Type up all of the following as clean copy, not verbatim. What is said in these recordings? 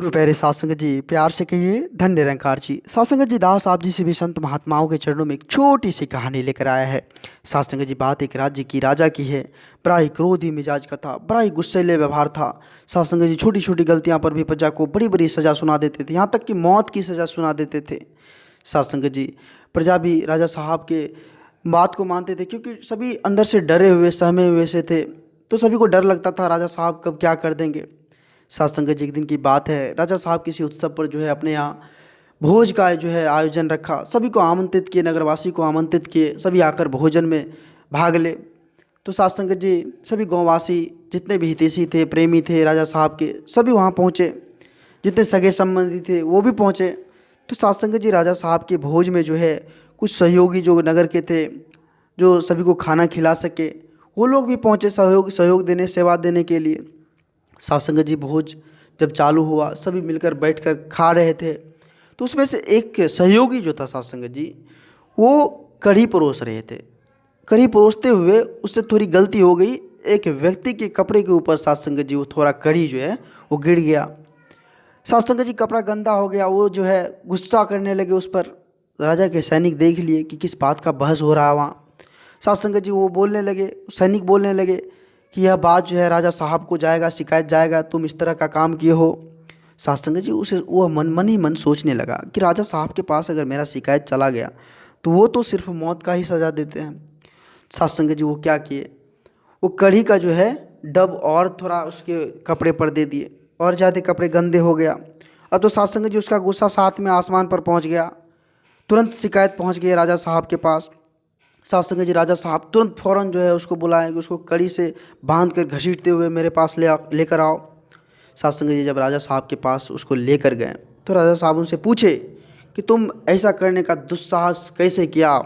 गुरु प्यारे साध संगत जी, प्यार से कहिए धन्य निरंकार जी। साध संगत जी, दास आप जी से भी संत महात्माओं के चरणों में एक छोटी सी कहानी लेकर आया है। साध संगत जी, बात एक राज्य की राजा की है। बड़ा ही क्रोधी मिजाज का था, बड़ा ही गुस्सैले व्यवहार था। साध संगत जी, छोटी छोटी गलतियां पर भी प्रजा को बड़ी बड़ी सजा सुना देते थे, यहाँ तक कि मौत की सजा सुना देते थे। साध संगत जी, प्रजा भी राजा साहब के बात को मानते थे, क्योंकि सभी अंदर से डरे हुए सहमे हुए से थे। तो सभी को डर लगता था राजा साहब कब क्या कर देंगे। साध संगत जी, एक दिन की बात है, राजा साहब किसी उत्सव पर जो है अपने यहाँ भोज का जो है आयोजन रखा। सभी को आमंत्रित किए, नगरवासी को आमंत्रित किए, सभी आकर भोजन में भाग ले। तो साध संगत जी, सभी गाँववासी जितने भी हितैषी थे, प्रेमी थे राजा साहब के, सभी वहाँ पहुँचे। जितने सगे संबंधी थे वो भी पहुँचे। तो साध संगत जी, राजा साहब के भोज में जो है कुछ सहयोगी जो नगर के थे, जो सभी को खाना खिला सके, वो लोग भी पहुँचे सहयोग देने, सेवा देने के लिए। साध संगत जी, भोज जब चालू हुआ, सभी मिलकर बैठकर खा रहे थे। तो उसमें से एक सहयोगी जो था साध संगत जी, वो कढ़ी परोस रहे थे। कढ़ी परोसते हुए उससे थोड़ी गलती हो गई, एक व्यक्ति के कपड़े के ऊपर साध संगत जी वो थोड़ा कढ़ी जो है वो गिर गया। साध संगत जी, कपड़ा गंदा हो गया, वो जो है गुस्सा करने लगे उस पर। राजा के सैनिक देख लिए कि किस बात का बहस हो रहा है वहाँ। साध संगत जी, वो बोलने लगे, सैनिक बोलने लगे कि यह बात जो है राजा साहब को जाएगा, शिकायत जाएगा, तुम इस तरह का काम किए हो। साध संगत जी, उसे वो मन ही मन सोचने लगा कि राजा साहब के पास अगर मेरा शिकायत चला गया तो वो तो सिर्फ मौत का ही सज़ा देते हैं। साध संगत जी, वो क्या किए, वो कढ़ी का जो है डब और थोड़ा उसके कपड़े पर दे दिए, और ज़्यादा कपड़े गंदे हो गया। अब तो साध संगत जी, उसका गुस्सा साथ में आसमान पर पहुंच गया। तुरंत शिकायत पहुंच गई राजा साहब के पास। साध संगत जी, राजा साहब तुरंत फ़ौरन जो है उसको बुलाएं कि उसको कड़ी से बांध कर घसीटते हुए मेरे पास लेकर आओ। साध संगत जी, जब राजा साहब के पास उसको लेकर गए तो राजा साहब उनसे पूछे कि तुम ऐसा करने का दुस्साहस कैसे किया,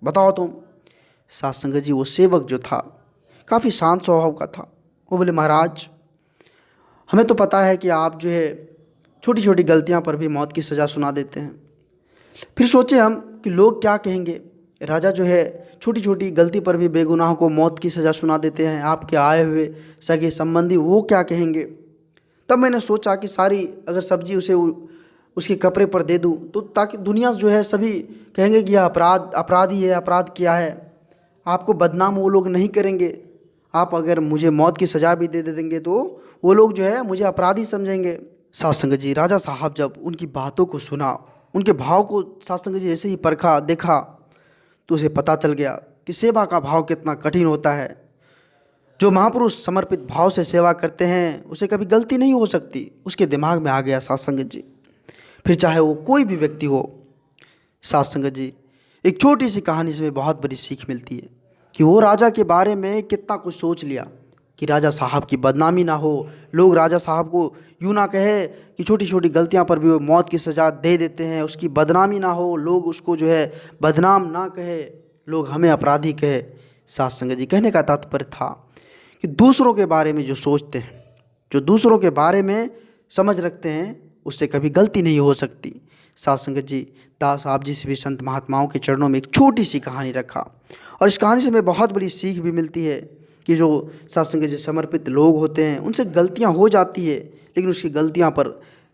बताओ तुम। साध संगत जी, वो सेवक जो था काफ़ी शांत स्वभाव का था। वो बोले, महाराज, हमें तो पता है कि आप जो है छोटी छोटी गलतियां पर भी मौत की सज़ा सुना देते हैं। फिर सोचे हम कि लोग क्या कहेंगे, राजा जो है छोटी छोटी गलती पर भी बेगुनाह को मौत की सज़ा सुना देते हैं, आपके आए हुए सगे संबंधी वो क्या कहेंगे। तब मैंने सोचा कि सारी अगर सब्जी उसके कपड़े पर दे दूं तो ताकि दुनिया जो है सभी कहेंगे कि यह अपराधी है, अपराध किया है। आपको बदनाम वो लोग नहीं करेंगे। आप अगर मुझे मौत की सज़ा भी दे देंगे तो वो लोग जो है मुझे अपराधी समझेंगे। साध संगत जी, राजा साहब जब उनकी बातों को सुना, उनके भाव को साध संगत जी ऐसे ही परखा, देखा, तो उसे पता चल गया कि सेवा का भाव कितना कठिन होता है। जो महापुरुष समर्पित भाव से सेवा करते हैं उसे कभी गलती नहीं हो सकती। उसके दिमाग में आ गया साध संगत जी, फिर चाहे वो कोई भी व्यक्ति हो। साध संगत जी, एक छोटी सी कहानी से बहुत बड़ी सीख मिलती है कि वो राजा के बारे में कितना कुछ सोच लिया कि राजा साहब की बदनामी ना हो, लोग राजा साहब को यूँ ना कहे कि छोटी छोटी गलतियां पर भी वो मौत की सज़ा दे देते हैं, उसकी बदनामी ना हो, लोग उसको जो है बदनाम ना कहे, लोग हमें अपराधी कहे। साध संगत जी, कहने का तात्पर्य था कि दूसरों के बारे में जो सोचते हैं, जो दूसरों के बारे में समझ रखते हैं, उससे कभी गलती नहीं हो सकती। साध संगत जी, दास आप जी से भी संत महात्माओं के चरणों में एक छोटी सी कहानी रखा, और इस कहानी से हमें बहुत बड़ी सीख भी मिलती है कि जो साध संगत जी समर्पित लोग होते हैं उनसे गलतियां हो जाती है, लेकिन उसकी गलतियां पर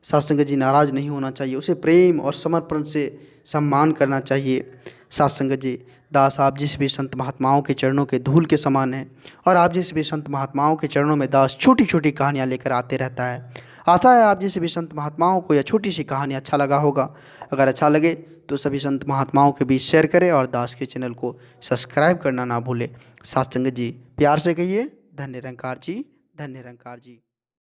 साध संगत जी नाराज़ नहीं होना चाहिए, उसे प्रेम और समर्पण से सम्मान करना चाहिए। साध संगत जी, दास आप जिस भी संत महात्माओं के चरणों के धूल के समान है, और आप जिस भी संत महात्माओं के चरणों में दास छोटी छोटी कहानियाँ लेकर आते रहता है। आशा है आप जैसे भी संत महात्माओं को यह छोटी सी कहानी अच्छा लगा होगा। अगर अच्छा लगे तो सभी संत महात्माओं के बीच शेयर करें और दास के चैनल को सब्सक्राइब करना ना भूलें। साध संगत जी, प्यार से कहिए धन्य निरंकार जी, धन्य निरंकार जी।